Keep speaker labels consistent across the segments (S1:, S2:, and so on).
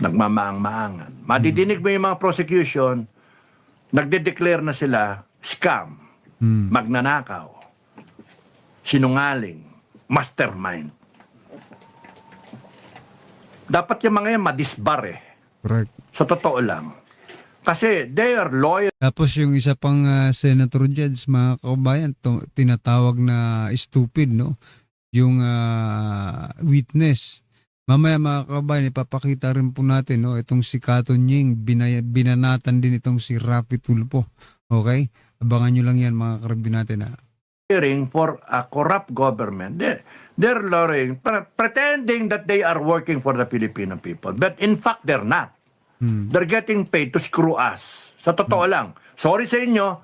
S1: nagmamaang-maangan. Madidinig mo yung mga prosecution, nagde-declare na sila scam, magnanakaw, sinungaling, mastermind. Dapat yung mga yan madisbar eh.
S2: Correct.
S1: Sa totoo lang. Kasi they are loyal.
S2: Tapos yung isa pang senator judge, mga kaubayan, tinatawag na stupid, no? Yung witness. Mamaya mga kaubayan, ipapakita rin po natin, no? Itong si Kato Nying, binanatan din itong si Rapi Tulfo. Okay? Abangan nyo lang yan mga karabin natin, ha?
S1: For a corrupt government. They're lawyering, pretending that they are working for the Filipino people. But in fact, they're not. They're getting paid to screw us. Sa totoo lang. Sorry sa inyo,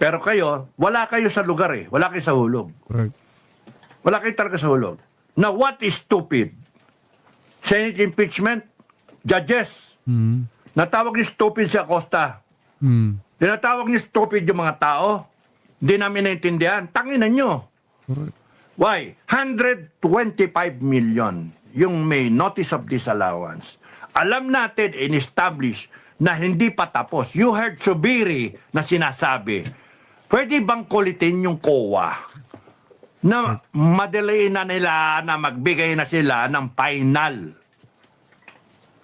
S1: pero kayo, wala kayo sa lugar eh. Wala kayo sa hulog.
S2: Correct.
S1: Wala kayo talaga sa hulog. Now, what is stupid? Senate impeachment, judges. Natawag ni stupid si Acosta. Tinatawag ni stupid yung mga tao. Hindi namin naintindihan. Tanginan nyo.
S2: Correct.
S1: Why? 125 million yung may notice of disallowance. Alam natin, in-establish na hindi pa tapos. You heard Subiri na sinasabi, pwede bang kulitin yung COA na madaliin na nila na magbigay na sila ng final?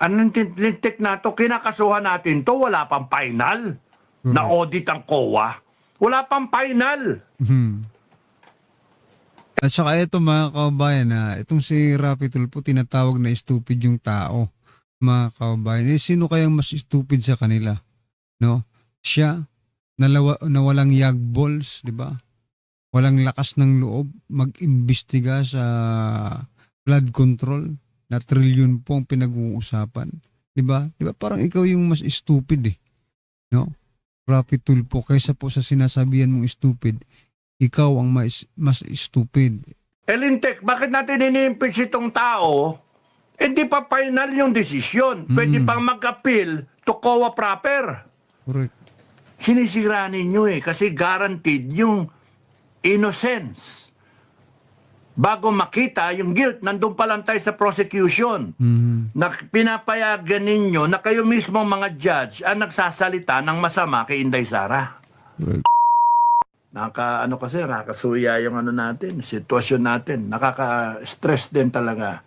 S1: Anong tinlintik na to? Kinakasuhan natin to, wala pang final na audit ang COA. Wala pang final.
S2: At saka ito mga kaubayan, itong si Rapi Tulfo, tinatawag na stupid yung tao. Mga kaubayan, sino kayang mas stupid sa kanila? No? Siya, na walang yagballs, di ba? Walang lakas ng loob, mag-imbestiga sa flood control na trilyon po ang pinag-uusapan. Di ba? Di ba? Parang ikaw yung mas stupid eh. No? Rapi Tulfo, kaysa po sa sinasabihan mong stupid, ikaw ang mas stupid.
S1: Elintek, bakit natin ini-impeach itong tao? Hindi pa final yung desisyon. Pwede pang mag-appeal to COA proper.
S2: Correct.
S1: Sinisira ninyo eh, kasi guaranteed yung innocence. Bago makita yung guilt, nandun pa lang tayo sa prosecution. Na pinapayagan ninyo na kayo mismo mga judge ang nagsasalita ng masama kay Inday Sara.
S2: Correct.
S1: Nakakasuya yung natin, sitwasyon natin. Nakaka-stress din talaga.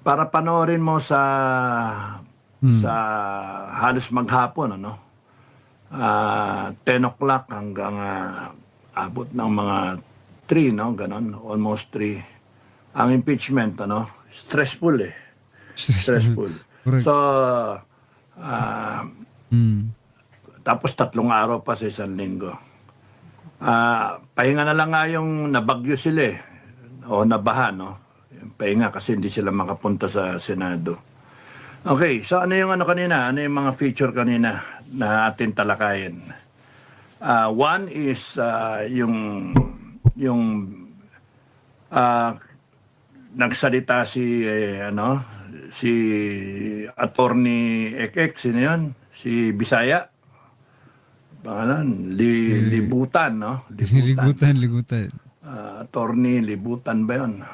S1: Para panoorin mo sa halos maghapon, 10 o'clock hanggang abot ng mga 3, ganon, almost 3. Ang impeachment, stressful eh. Stressful.
S2: Correct.
S1: So, tapos 3 araw pa sa 1 linggo. Pahinga na lang nga yung nabagyo sila eh. O nabaha, pahinga kasi hindi sila makapunta sa Senado. Okay, so ano yung kanina? Ano yung mga feature kanina na atin talakayin? One is yung nagsalita si Attorney Ekek, sino yun? Si Bisaya. Pangalan, Libutan,
S2: Ligutan.
S1: Attorney Libutan ba yun?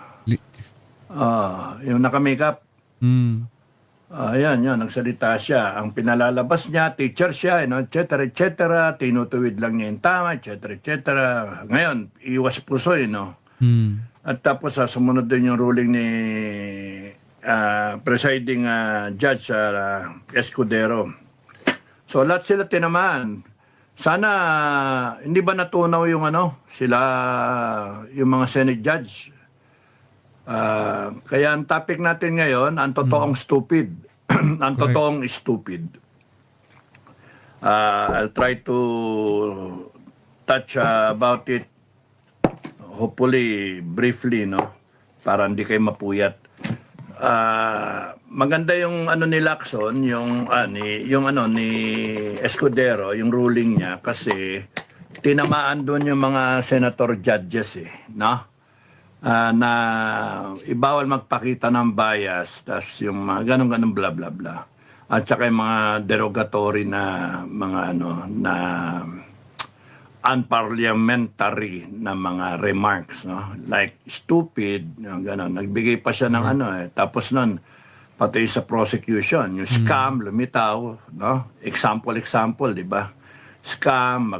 S1: Yung naka-makeup. Ayan, nagsalita siya. Ang pinalalabas niya, teacher siya, et cetera, tinutuwid lang niya yung tama, et cetera. Ngayon, iwas pusoy, At tapos, sumunod din yung ruling ni presiding judge Escudero. So, lahat sila tinamaan. Sana, hindi ba natunaw yung yung mga Senate judge? Kaya ang topic natin ngayon, ang totoong stupid. Ang totoong stupid. I'll try to touch about it, hopefully briefly, para hindi kayo mapuyat. Maganda yung ni Lacson, yung ni Escudero, yung ruling niya kasi tinamaan doon yung mga senator judges na ibawal magpakita ng bias, tas yung mga ganun bla bla bla. At saka yung mga derogatory na mga na unparliamentary na mga remarks, like stupid, ganun. Nagbigay pa siya ng tapos nun, pati sa prosecution, yung scam, lumitaw, no? Example, di ba? Scam,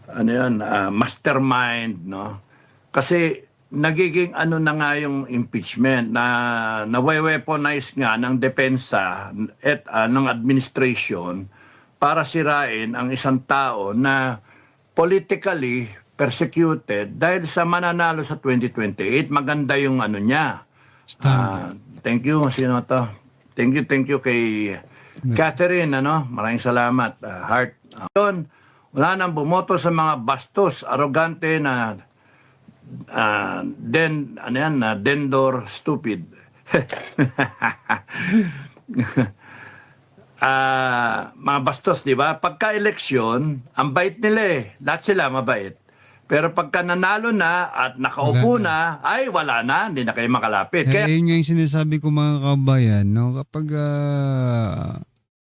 S1: ano yun, mastermind, no? Kasi nagiging ano na nga yung impeachment na nawe-weaponize nga ng depensa at ng administration para sirain ang isang tao na politically persecuted dahil sa mananalo sa 2028. Maganda yung ano niya.
S2: Stand.
S1: Thank you, sino to? Thank you kay Catherine, ano? Maraming salamat. Heart. Yun, wala nang bumoto sa mga bastos, arrogante na ano yan, dendor, stupid. Mga bastos, di ba? Pagka-eleksyon, ang bait nila eh. Lahat sila mabait. Pero pagka nanalo na at nakaupo na, ay wala na, hindi na kayo makalapit. Kaya
S2: Yun nga yung sinasabi ko mga kabayan, no? Kapag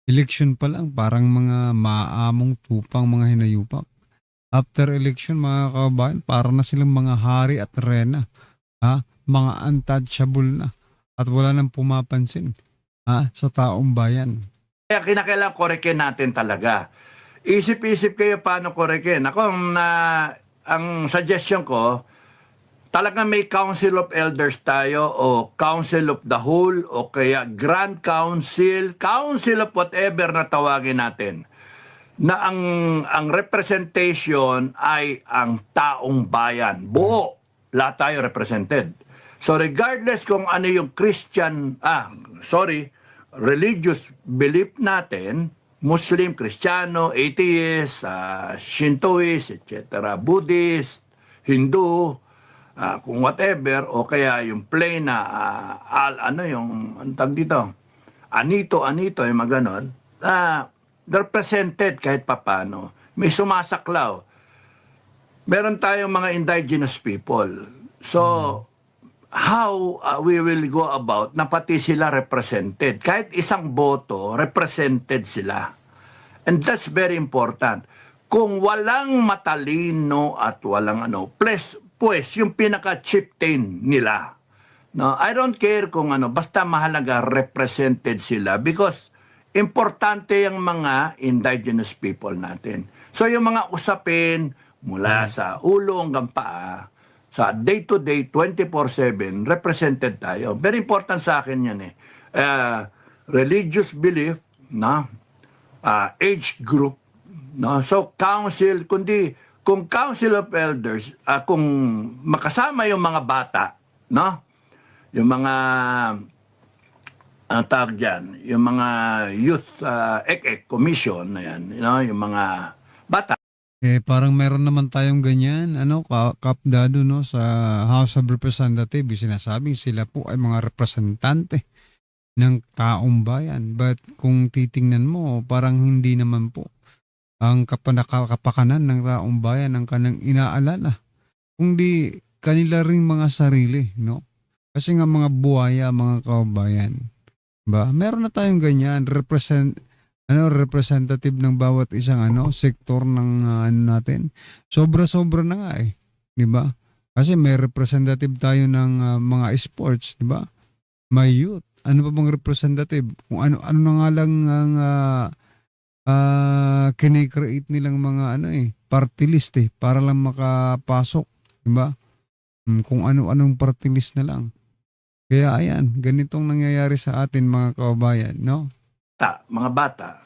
S2: election pa lang, parang mga maamong tupang mga hinayupak. After election, mga kabayan, parang na silang mga hari at rena. Ha? Mga untouchable na. At wala nang pumapansin sa taong bayan.
S1: kinakailangan korekin natin talaga. Isip-isip kayo paano korekin. Ako, ang suggestion ko, talaga may Council of Elders tayo o Council of the Whole o kaya Grand Council, Council of whatever na tawagin natin, na ang representation ay ang taong bayan. Buo, lahat tayo represented. So regardless kung ano yung religious belief natin, Muslim, Kristiyano, Atheist, Shintoist, etc., Buddhist, Hindu, kung whatever, o kaya yung plain na, ang tag dito, anito, yung mga ganon, represented kahit papano. May sumasaklaw. Meron tayong mga indigenous people. So, how we will go about na pati sila represented. Kahit isang boto, represented sila. And that's very important. Kung walang matalino at walang pues yung pinaka-chieftain nila. No, I don't care kung basta mahalaga represented sila because importante yung mga indigenous people natin. So yung mga usapin mula sa ulo hanggang paa, sa day-to-day, 24/7, represented tayo. Very important sa akin yan eh. Religious belief, age group. No? So, council, kung council of elders, kung makasama yung mga bata, no? Yung mga, tawag dyan, yung mga youth commission, na yan, yung mga bata.
S2: Parang meron naman tayong ganyan, kapdado, no, sa House of Representatives, sinasabing sila po ay mga representante ng taong bayan. But kung titingnan mo, parang hindi naman po ang kapakanan ng taong bayan ang kanang inaalala. Kundi kanila ring mga sarili, no? Kasi nga mga buhaya, mga kabayan. Ba? Meron na tayong ganyan, representative ng bawat isang sektor ng natin. Sobra-sobra na nga eh, 'di ba? Kasi may representative tayo ng mga sports, 'di ba? May youth. Ano pa bang representative? Kung ano na nga lang ang kine-create nilang mga party list para lang makapasok, 'di ba? Kung ano-anong party list na lang. Kaya ayan, ganitong nangyayari sa atin mga kababayan, no?
S1: Mga bata,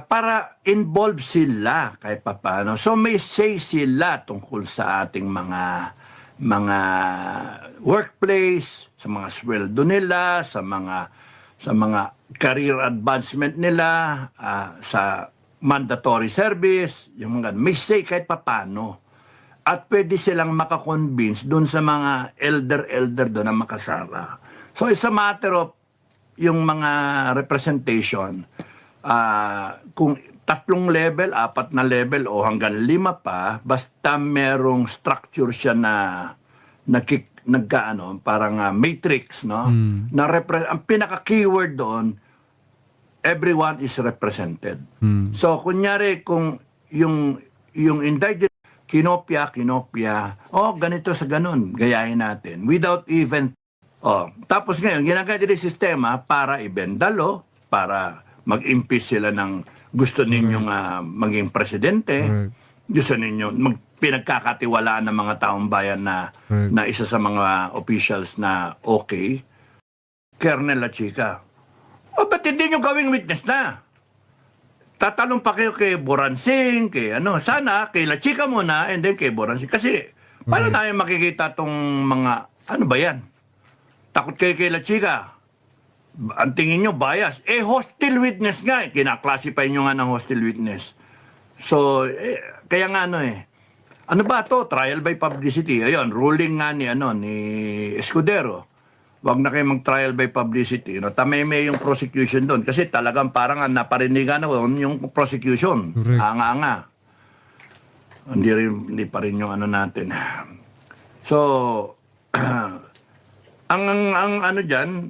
S1: para involve sila kahit papaano. So may say sila tungkol sa ating mga workplace, sa mga sweldo nila, sa mga career advancement nila, sa mandatory service, yung mga may say kahit papaano. At pwede silang makakonvince doon sa mga elder doon na makasama. So it's a matter of yung mga representation, kung 3 level, 4 na level o hanggang 5 pa, basta merong structure siya parang matrix, no? Ang pinaka-keyword doon, everyone is represented. So kunyari kung yung indigenous kinopya, ganito sa ganun, gayahin natin without even Tapos ngayon, ginagaya nila yung sistema para ibendalo, para mag-impeach sila ng gusto ninyong maging presidente,
S2: Correct.
S1: gusto ninyo pinagkakatiwalaan ng mga taong bayan na
S2: Correct.
S1: na isa sa mga officials na okay, Colonel La Chica. Ba't hindi nyo gawing witness na? Tatanong pa kayo kay Boransing, kay sana kay La Chica muna, and then kay Boransing. Kasi, paano namin makikita tong mga, ano ba yan? Takot kayo kay La Chica. Ang tingin nyo, bias. Hostile witness nga. Kinaklasify nyo nga ng hostile witness. So, kaya nga ano ba to? Trial by publicity. Ayun, ruling nga ni Escudero. Wag na kayo mag-trial by publicity. Tameme yung prosecution doon. Kasi talagang parang naparinigan ako yung prosecution.
S2: Correct.
S1: Anga-anga. Hindi pa rin yung natin. So, ang ano dyan,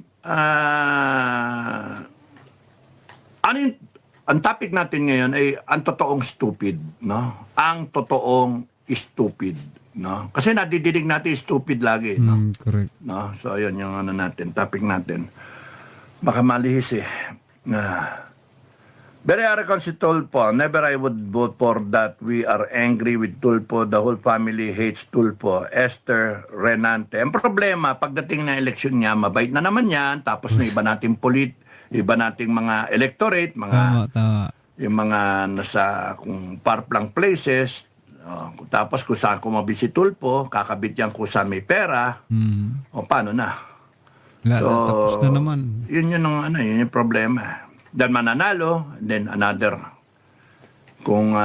S1: ang topic natin ngayon ay ang totoong stupid, no? Ang totoong stupid, no? Kasi nadidinig natin stupid lagi, no?
S2: Correct.
S1: No? So, ayun yung topic natin. Baka malihis Very arrogant si Tulfo. Never I would vote for that. We are angry with Tulfo. The whole family hates Tulfo. Esther Renante. Ang problema, pagdating na eleksyon niya, mabait na naman yan. Tapos na iba nating iba nating mga electorate,
S2: Tama.
S1: yung mga nasa parplang places. Tapos kung saan kumabi si Tulfo, kakabit yan kung saan may pera. Paano na?
S2: Tapos na naman.
S1: Yun yung problema. Then mananalo, then another. Kung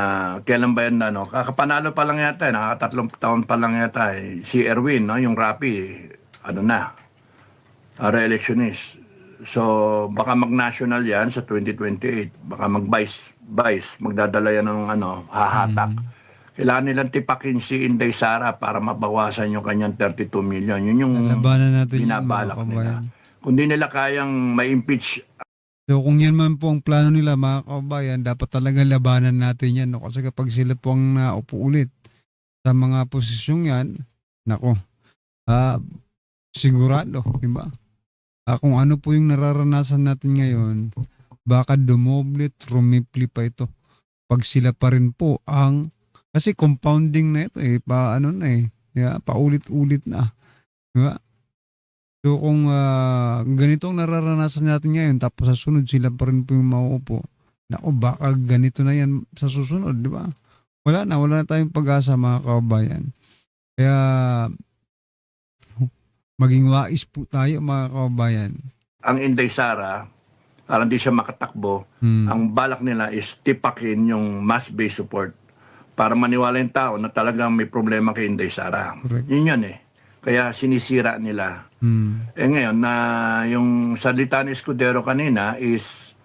S1: kailan ba yan kakapanalo pa lang yata, nakakatatlong taon pa lang yata, si Erwin, yung Rapi, re-electionist. So, baka mag-national yan sa 2028. Baka mag-vice, magdadala yan ng hahatak. Kailangan nilang tipakin si Inday Sara para mabawasan yung kanyang 32 million. Yun yung
S2: Labanan natin
S1: binabalak
S2: mga
S1: nila.
S2: kabayan.
S1: Kung di nila kayang ma-impeach.
S2: So kung yan man po ang plano nila mga kabayan, dapat talaga labanan natin yan. No? Kasi kapag sila po ang naupo ulit sa mga posisyong yan, sigurado, di ba? Kung ano po yung nararanasan natin ngayon, baka dumoble, trumipli pa ito. Pag sila pa rin po kasi compounding na ito paulit-ulit na. Di ba? So kung ganito ang nararanasan natin ngayon tapos sa sunod sila pa rin po yung mauupo, baka ganito na yan sa susunod, di ba? Wala na tayong pag-asa mga kababayan. Kaya maging wais po tayo mga kababayan.
S1: Ang Inday Sara, para hindi siya makatakbo, ang balak nila is tipakin yung mass-based support para maniwala yung tao na talagang may problema kay Inday Sara.
S2: Correct.
S1: Yun Kaya sinisira nila. Ngayon, yung salita ni Escudero kanina is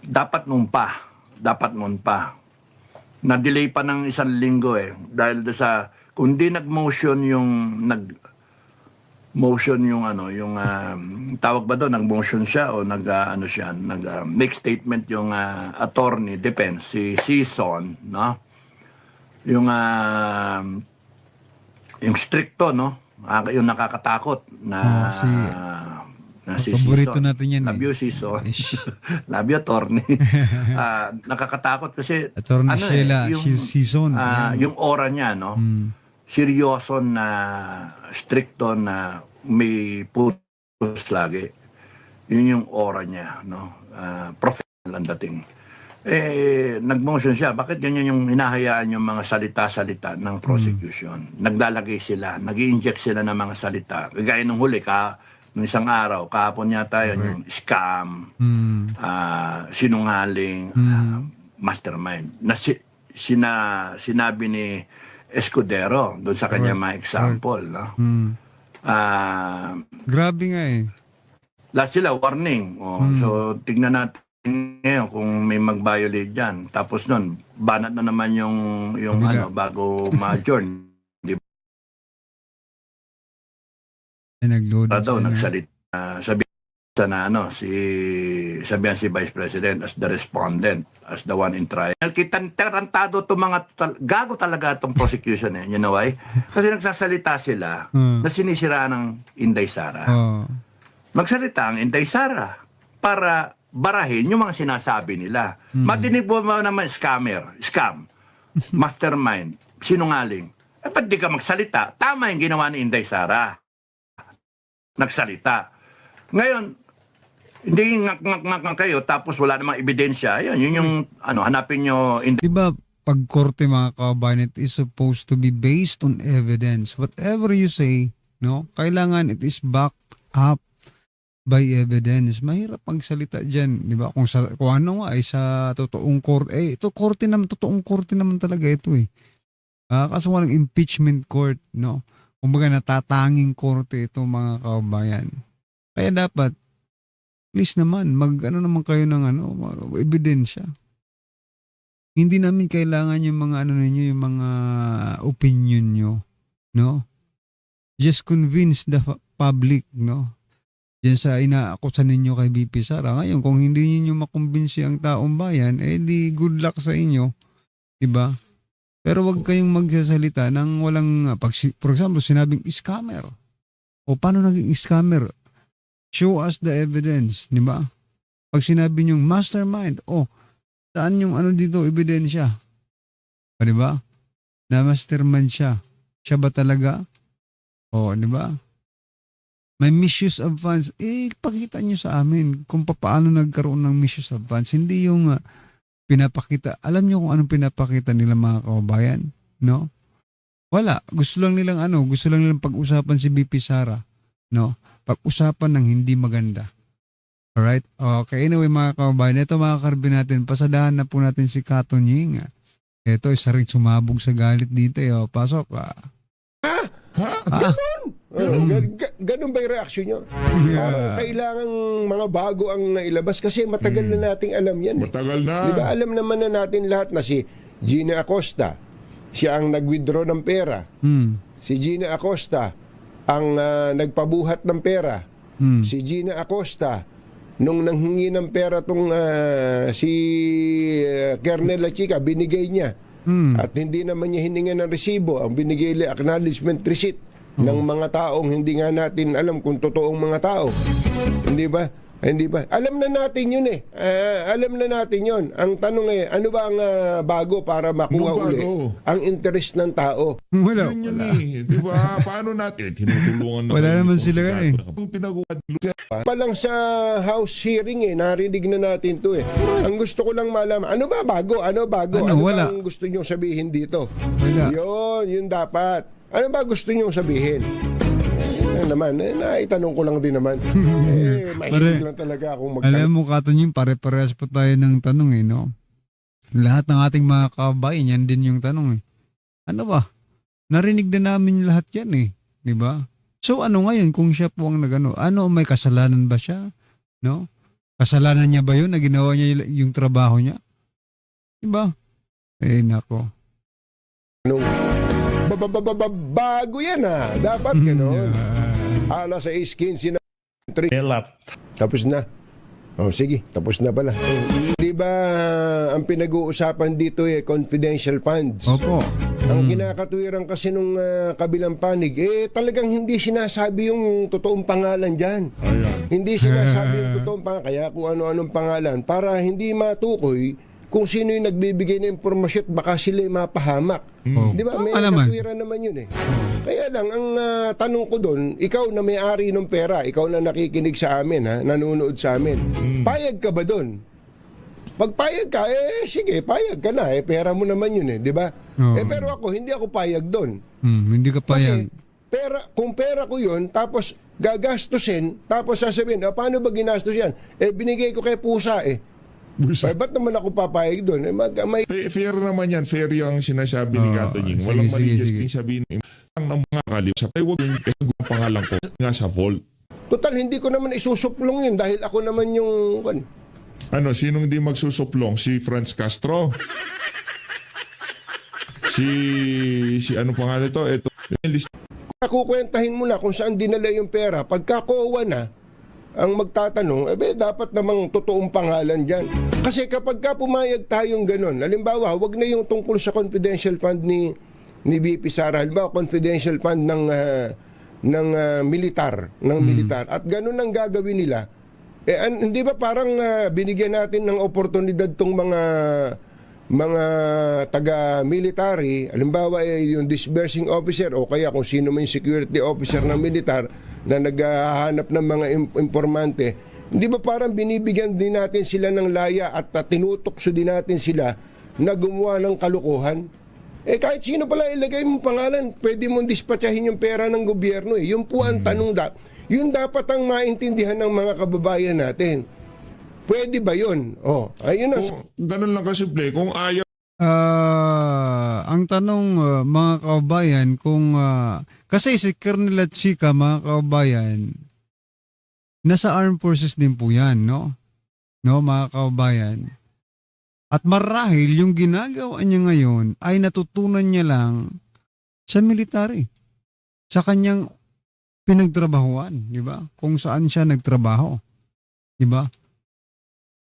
S1: dapat noon pa. Na-delay pa ng 1 linggo dahil kung di nag-motion tawag ba doon, nag-motion siya o make statement yung attorney defense, si Sison, no? Yung stricto, no? Yung nakakatakot na si
S2: paborito
S1: Sison.
S2: natin yan.
S1: Love you, Sison. Love you, attorney. Nakakatakot kasi
S2: Attorney Sheila, Sison.
S1: yung aura niya, no? Seryoso na stricto na may putos lagi. Yun yung aura niya, no? Professional ang dating. Nag-motion siya. Bakit ganyan yung hinahayaan yung mga salita-salita ng prosecution? Naglalagay sila, nag-i-inject sila ng mga salita. Gaya nung huli, nung isang araw, kahapon yata yun, yung scam, sinungaling, mastermind. Sinabi ni Escudero doon sa kanya mga example, no?
S2: Grabe nga
S1: Lahat sila warning. So tignan natin ngayon kung may mag-violate diyan. Tapos noon, banat na naman yung bago ma-adjourn. Di
S2: nag-load
S1: ba daw nagsalita sabi na ano, sabihan si Vice President as the respondent, as the one in trial. Tarantado itong gago talaga itong prosecution eh. You know why? Kasi nagsasalita sila na sinisiraan ng Inday Sara. Magsalita ang Inday Sara para barahin yung mga sinasabi nila. Matinig po naman scam, mastermind, sinungaling. Ba't di ka magsalita? Tama yung ginawa ni Inday Sara. Nagsalita. Ngayon, hindi ngak kayo tapos wala namang ebidensya. Yun yung hanapin nyo.
S2: Diba, pag korte mga kabayan, it is supposed to be based on evidence. Whatever you say, no, kailangan it is backed up by evidence. Mahirap magsalita dyan, di ba? Kung ano nga ay sa totoong korte, ito korte naman, totoong korte naman talaga ito eh. Kaso walang impeachment court, no? Kumbaga natatanging korte ito mga kabayan. Kaya dapat, please naman, naman kayo ng ebidensya. Hindi namin kailangan yung mga ninyo, yung mga opinion nyo, no? Just convince the public, no? Diyan sa inaakusan ninyo kay BP Sara. Ngayon, kung hindi niyo makumbinsi ang taong bayan, di good luck sa inyo, di ba? Pero wag kayong magsasalita ng walang, for example, sinabing scammer. O paano naging scammer? Show us the evidence, di ba? Pag sinabi niyong mastermind, saan yung dito, ebidensya? Di ba? Na mastermind siya. Siya ba talaga? Di ba? May misuse of funds. Pakita niyo sa amin kung paano nagkaroon ng misuse of funds. Hindi yung pinapakita. Alam niyo kung anong pinapakita nila mga kababayan? No? Wala. Gusto lang nilang pag-usapan si BP Sara. No? Pag-usapan ng hindi maganda. Alright? Okay, anyway mga kababayan, ito mga karbi natin, pasadahan na po natin si Katon Ying. Ito, isa rin sumabog sa galit dito. Pasok.
S3: Ganun ba yung reaksyon nyo? Kailangan mga bago ang nailabas kasi matagal na nating alam yan.
S4: Matagal na.
S3: Diba, alam naman na natin lahat na si Gina Acosta, siya ang nag-withdraw ng pera. Si Gina Acosta ang nagpabuhat ng pera. Si Gina Acosta, nung nanghingi ng pera si Kernel La Chica, binigay niya. At hindi naman niya hininga ng resibo. Ang binigay niya acknowledgement receipt ng mga taong hindi nga natin alam kung totoong mga tao. Hindi ba? Alam na natin yun eh. Alam na natin yun. Ang tanong ano ba ang bago para makuha uli? Ang interest ng tao.
S2: Wala.
S4: Yun eh. Di ba? Paano natin? Tinutulungan na
S2: wala naman sila eh.
S3: Palang sa House hearing narinig na natin to eh. Ang gusto ko lang malaman, ano ba bago? Ano bago? Ano ba ang gusto nyo sabihin dito?
S2: Wala.
S3: Yun dapat. Ano ba gusto nyo sabihin? Naman, naitanong ko lang din naman. Mahilig lang talaga akong magtanong.
S2: Alam mo, Katon, yung pare-parehas pa tayo ng tanong no? Lahat ng ating mga kabayan, yan din yung tanong Ano ba? Narinig na namin lahat yan di ba? So ano ngayon kung siya po ang may kasalanan ba siya? No? Kasalanan niya ba yun na ginawa niya yung trabaho niya? Di ba? Nako.
S3: Bago yan Dapat gano'n. Alas 6:15 na. Tapos na. Sige, tapos na pala. Di ba ang pinag-uusapan dito confidential funds?
S2: Opo.
S3: Ang kinakatuwiran kasi nung kabilang panig, talagang hindi sinasabi yung totoong pangalan dyan. Hindi sinasabi yung totoong pangalan. Kaya kung ano-anong pangalan, para hindi matukoy kung sino yung nagbibigay ng impormasyon, baka sila yung mapahamak. Di ba? May katwiran naman yun Kaya lang, ang tanong ko doon, ikaw na may-ari ng pera, ikaw na nakikinig sa amin, nanonood sa amin, payag ka ba doon? Pag payag ka, sige, payag ka na. Pera mo naman yun di ba? Pero ako, hindi ako payag doon.
S2: Hindi ka payag.
S3: Kasi, kung pera ko yun, tapos gagastusin, tapos sasabihin, paano ba ginastos yan? Binigay ko kay pusa ba't naman ako papayag doon?
S4: Fair naman yan. Fair yung sinasabi ni Katon Ying. Walang mali just sabihin ang mga kalip. Huwag yung pangalan ko nga sa vault.
S3: Total, hindi ko naman isusuplong yun dahil ako naman yung...
S4: Sinong di magsusuplong? Si Franz Castro? si ano pangalan to? Ito.
S3: Kukwentahin mo na kung saan dinala yung pera. Pagka COA na, ang magtatanong, dapat namang totoong pangalan dyan. Kasi kapag ka pumayag tayong ganun, halimbawa, wag na yung tungkol sa confidential fund ni VP Sara, halimbawa, confidential fund ng militar, at ganun ang gagawin nila. Hindi ba parang binigyan natin ng oportunidad tong mga taga-military, halimbawa yung disbursing officer o kaya kung sino man yung security officer ng militar na naghahanap ng mga informante, hindi ba parang binibigyan din natin sila ng laya at tinutokso din natin sila na gumawa ng kalukuhan? Kahit sino pala ilagay mong pangalan, pwede mong dispatchahin yung pera ng gobyerno. Yun po ang tanong yun dapat ang maintindihan ng mga kababayan natin. Pwede ba yun? Ayun na.
S4: Ganun lang kasimple. Kung ayaw
S2: Ang tanong, mga kababayan, kung kasi si Colonel Chica, mga kababayan, nasa armed forces din po yan, no? No, mga kababayan. At marahil yung ginagawa niya ngayon ay natutunan niya lang sa military, sa kanyang pinagtrabahuan, di ba? Kung saan siya nagtrabaho, di ba?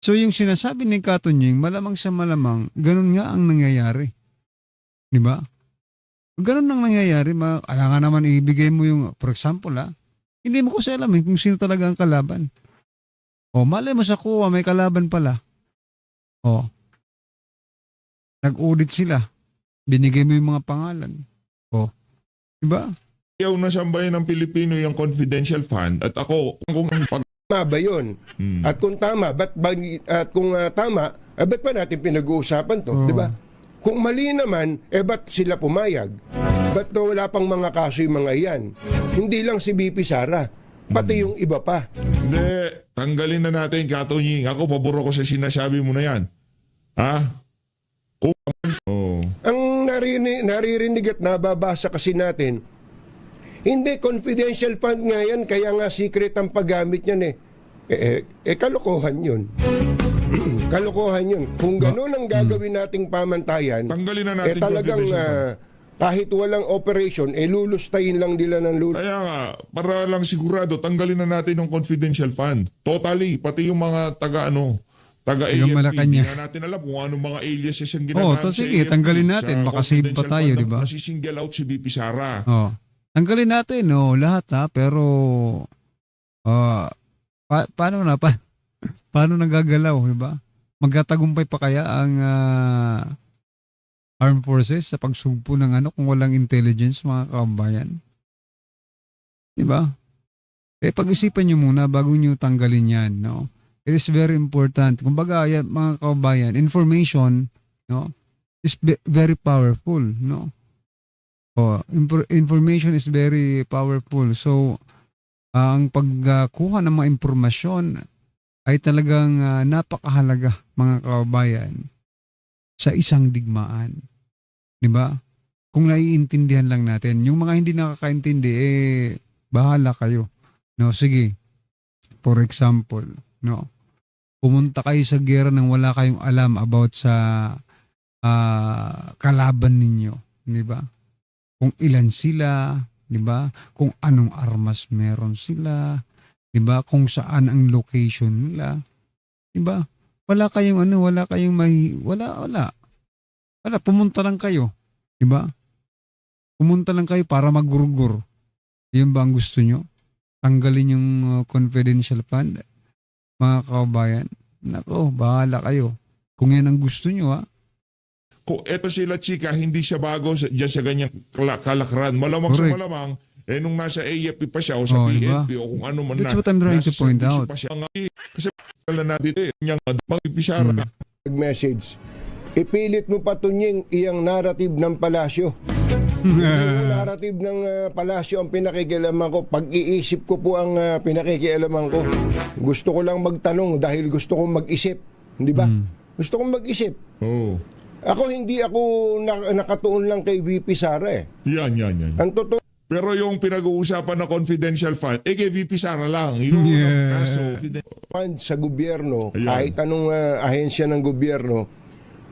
S2: So yung sinasabi ni Katunying, malamang sa malamang, ganun nga ang nangyayari. Di ba? Ganun ang nangyayari, alangan naman ibigay mo yung, for example hindi mo kasi alam kung sino talaga ang kalaban. Malay mo sa kuwa, may kalaban pala. Nag-audit sila. Binigay mo yung mga pangalan. Di ba?
S4: ayaw na sambayan ng Pilipino yung confidential fund at ako, kung
S3: Tama ba yun? At kung tama, ba't ba natin pinag-uusapan to? Di ba? Kung mali naman, ba't sila pumayag? Ba't wala pang mga kaso yung mga iyan? Hindi lang si BP Sara, pati yung iba pa.
S4: Hindi, tanggalin na natin, Katunying. Ako, paburo ko sa sinasabi mo na yan. Kung
S3: Ang naririnig at nababasa kasi natin, hindi, confidential fund nga yan, kaya nga secret ang paggamit niyan kalokohan yun. Kalokohan yun. Kung gano'n ang gagawin nating pamantayan,
S4: tanggalin na natin
S3: talagang kahit walang operation, lulustayin lang nila ng
S4: Kaya nga, para lang sigurado, tanggalin na natin yung confidential fund. Totally, pati yung mga taga-AFP. Hindi na natin alam kung anong mga aliases yung ginagamit
S2: sige, tanggalin natin. Baka save pa tayo, di ba?
S4: Nasisingle out si BP Sara.
S2: Tanggalin natin, lahat pero paano nagagalaw, di ba? Magtatagumpay pa kaya ang armed forces sa pagsugpo ng kung walang intelligence, mga kababayan? Di ba? Pag-isipan nyo muna bago nyo tanggalin yan, no? It is very important. Kumbaga, mga kababayan, information, no, is very powerful, no? Information is very powerful. So, ang pagkuha ng mga impormasyon ay talagang napakahalaga, mga kababayan, sa isang digmaan. Diba? Kung naiintindihan lang natin. Yung mga hindi nakakaintindi, bahala kayo. No, sige. For example, no, pumunta kayo sa gera nang wala kayong alam about sa kalaban ninyo. Diba? Kung ilan sila, 'di ba? Kung anong armas meron sila, 'di ba? Kung saan ang location nila, 'di ba? Wala kayong wala. Pumunta lang kayo, 'di ba? Pumunta lang kayo para magurgur. 'Yun ba ang gusto nyo? Tanggalin yung confidential fund, mga kababayan. Nako, bahala kayo. Kung yan ang gusto nyo,
S4: Kung eto sila, Chika, hindi siya bago dyan sa ganyang kalakaran. Malamang sa malamang, nung nasa AFP pa siya o sa PNP o kung ano man
S2: that's what I'm trying to point out.
S4: Kasi pala na dito yung mga Pisara.
S3: Message. Ipilit mo patunying iyang narrative ng palasyo. Yung narrative ng palasyo ang pinakikialaman ko. Pag-iisip ko po ang pinakikialaman ko. Gusto ko lang magtanong dahil gusto kong mag-isip. Hindi ba? Gusto kong mag-isip. Hindi ako nakatuon lang kay VP Sara
S4: Yan.
S3: Ang totoo.
S4: Pero yung pinag-uusapan na confidential fund, kay VP Sara lang. Yung kaso.
S3: Fund sa gobyerno, kahit anong ahensya ng gobyerno,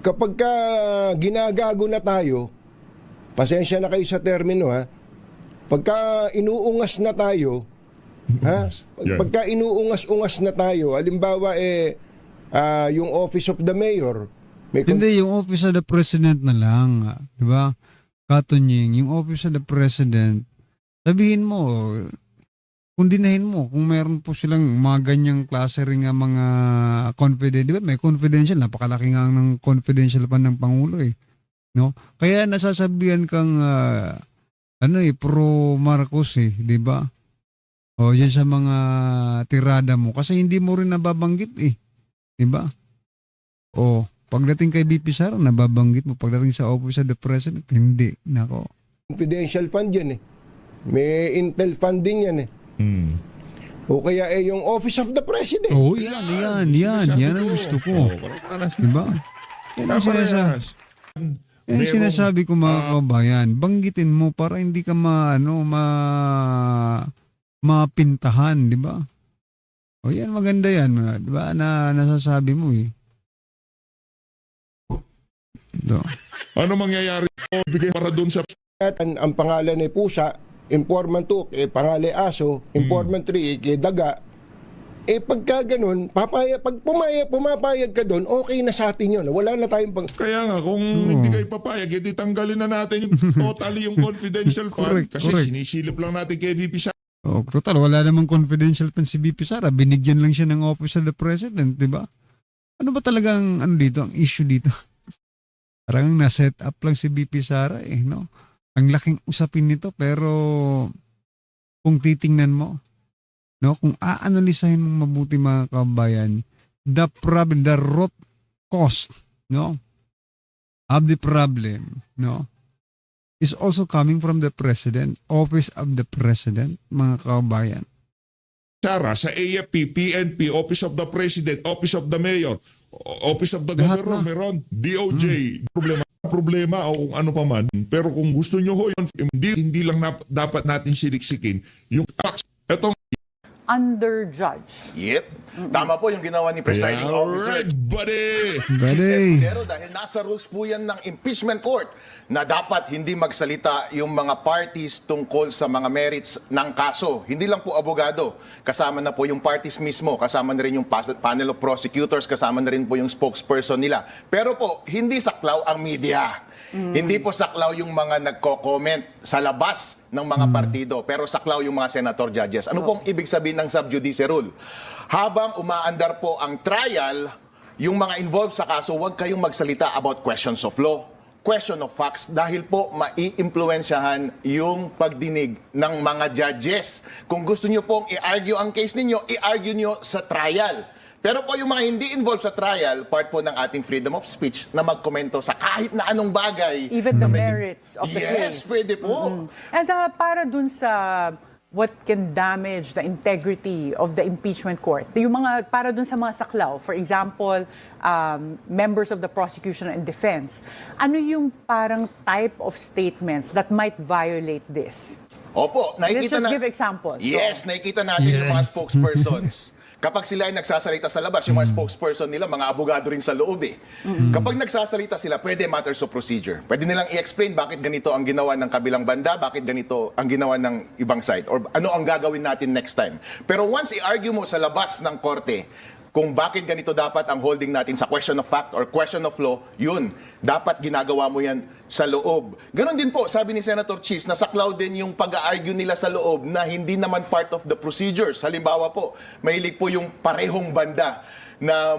S3: kapag ka ginagago na tayo, pasensya na kayo sa termino pagka inuungas na tayo, Ha?
S4: Yan.
S3: Pagka inuungas-ungas na tayo, halimbawa yung Office of the Mayor,
S2: Hindi, yung Office of the President na lang. Di ba? Katunying, yung Office of the President, sabihin mo, kundinahin mo kung meron po silang mga ganyang klase rin nga mga confidential. Di ba? May confidential. Napakalaki nga ng confidential pa ng Pangulo eh. No? Kaya nasasabihan kang pro Marcos eh. Di ba? O yan sa mga tirada mo. Kasi hindi mo rin nababanggit eh. Di ba? O pagdating kay BP Sara, nababanggit mo. Pagdating sa Office of the President, hindi. Nako.
S3: confidential fund yan eh. May intel funding yan eh. O kaya yung Office of the President.
S2: Oh, yan. Yan ang gusto ko. Diba? Yan ang sinasabi. Yan ang sinasabi ko mga kabayan. Banggitin mo para hindi ka mapintahan, di ba? O yan, maganda yan. Di ba? Na nasasabi mo eh. Do.
S4: Ano mangyayari bigay para doon sa
S3: At ang pangalan ay pusa, informant 2, pangalan ay aso, informant 3, daga. Pagka ganun, pag pumapayag ka doon, okay na sa atin yun. Wala na tayong
S4: Kaya nga, kung hindi kayo papayag, edi tanggalin na natin yung totally yung confidential fund. Kasi sinisilip lang natin kay VP Sara.
S2: Oh, total, wala namang confidential pen si BP Sara. Binigyan lang siya ng Office of the President, di ba? Ano ba talagang ang issue dito? Parang na-set up lang si BP Sara eh, no? Ang laking usapin nito, pero kung titingnan mo, no, kung aanalisahin mong mabuti mga kabayan, the problem, the root cause, no, of the problem, no, is also coming from the President, Office of the President, mga kabayan.
S4: Sara, sa AFP, PNP, Office of the President, Office of the Mayor, Office of the
S2: Lahat
S4: Governor,
S2: na.
S4: meron, DOJ, problema o kung ano pa man. Pero kung gusto nyo ho yun, hindi lang dapat natin siliksikin yung facts. Etong
S5: Underjudge.
S6: Yep. Tama po yung ginawa ni Presiding Officer
S4: alright, buddy!
S2: Buddy.
S6: Escudero dahil nasa rules po yan ng impeachment court na dapat hindi magsalita yung mga parties tungkol sa mga merits ng kaso. Hindi lang po abogado. Kasama na po yung parties mismo. Kasama na rin yung panel of prosecutors. Kasama na rin po yung spokesperson nila. Pero po, hindi saklaw ang media. Hindi po saklaw yung mga nagko-comment sa labas ng mga partido, pero saklaw yung mga senator judges. Ano pong ibig sabihin ng sub judice rule? Habang umaandar po ang trial, yung mga involved sa kaso, huwag kayong magsalita about questions of law, question of facts, dahil po mai-impluensyahan yung pagdinig ng mga judges. Kung gusto nyo pong i-argue ang case ninyo, i-argue nyo sa trial. Pero po yung mga hindi involved sa trial, part po ng ating freedom of speech na magkomento sa kahit na anong bagay.
S5: Even the merits of the
S6: Yes,
S5: case.
S6: pwede po.
S5: And para dun sa what can damage the integrity of the impeachment court, yung mga, para dun sa mga saklaw, for example, members of the prosecution and defense, ano yung parang type of statements that might violate this?
S6: Opo,
S5: Let's just give examples.
S6: Yes, nakikita natin yung mga spokespersons. Kapag sila ay nagsasalita sa labas, yung mga spokesperson nila, mga abogado rin sa loob eh. Kapag nagsasalita sila, pwede matters of procedure. Pwede nilang i-explain bakit ganito ang ginawa ng kabilang banda, bakit ganito ang ginawa ng ibang side, or ano ang gagawin natin next time. Pero once i-argue mo sa labas ng korte, kung bakit ganito dapat ang holding natin sa question of fact or question of law, yun, dapat ginagawa mo yan sa loob. Ganon din po, sabi ni Senator Cheese, nasaklaw din yung pag-argue nila sa loob na hindi naman part of the procedures. Halimbawa po, mahilig po yung parehong banda na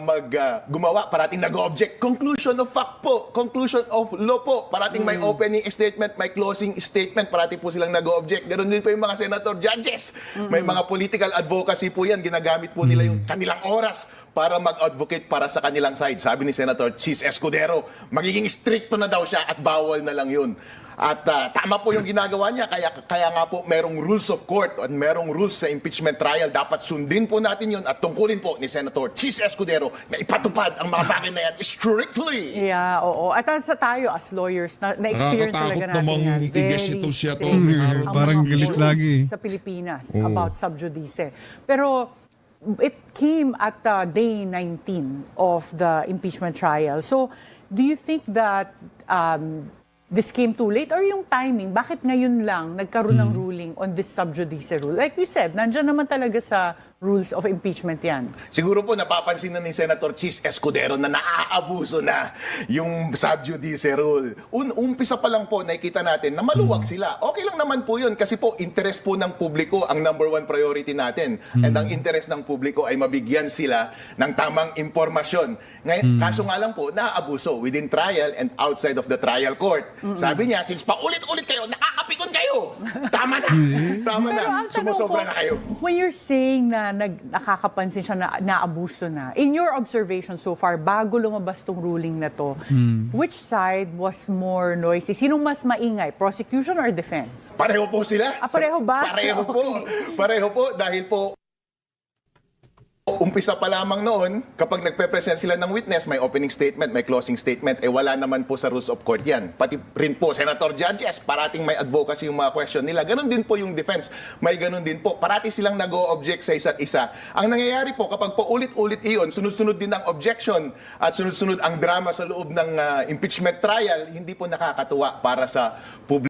S6: gumawa, parating nag-object. Conclusion of fact po, conclusion of law po. Parating may opening statement, may closing statement, parating po silang nag-object. Ganon din po yung mga senator judges. May mga political advocacy po yan. Ginagamit po nila yung kanilang oras para mag-advocate para sa kanilang side. Sabi ni Senator Cheese Escudero, magiging stricto na daw siya at bawal na lang yun. At tama po yung ginagawa niya, kaya nga po merong rules of court at merong rules sa impeachment trial. Dapat sundin po natin yun at tungkulin po ni Senator Cheese Escudero na ipatupad ang mga bagay na yan strictly.
S5: Yeah, oo. At sa tayo as lawyers, na-experience talaga
S4: Nakakatakot
S5: natin
S4: namang
S5: yan.
S4: itigas
S5: Very
S4: ito siya to.
S5: strict ang
S2: Parang
S5: mga
S2: galit
S5: rules
S2: lagi.
S5: sa Pilipinas about sub judice. Pero it came at day 19 of the impeachment trial. So, do you think that this came too late or yung timing, bakit ngayon lang nagkaroon ng ruling on this sub judice rule? Like you said, nandyan naman talaga sa rules of impeachment yan.
S6: Siguro po napapansin na ni Senator Chis Escudero na naaabuso na yung sub judice rule. Umpisa pa lang po nakikita natin na maluwag sila. Okay lang naman po yun kasi po interest po ng publiko ang number one priority natin. And ang interest ng publiko ay mabigyan sila ng tamang impormasyon. Ngayon, kaso nga lang po, naaabuso within trial and outside of the trial court. Sabi niya, since paulit-ulit kayo, nakakapikon kayo. Tama na. Tama na.
S5: Pero ang tanong
S6: Sumusobra
S5: ko,
S6: na kayo.
S5: when you're saying na nakakapansin siya na naabuso na, in your observation so far, bago lumabas tong ruling na to, which side was more noisy? Sinong mas maingay? Prosecution or defense?
S6: Pareho po sila.
S5: Pareho ba?
S6: Pareho po. Pareho po dahil po umpisa pa lamang noon, kapag nagpe-present sila ng witness, may opening statement, may closing statement, wala naman po sa rules of court yan. Pati rin po, Senator Judges, parating may advocacy yung mga question nila. Ganon din po yung defense. May ganon din po. Parati silang nag-o-object sa isa't isa. Ang nangyayari po, kapag po ulit-ulit iyon, sunod-sunod din ang objection at sunod-sunod ang drama sa loob ng impeachment trial, hindi po nakakatuwa para sa publiko.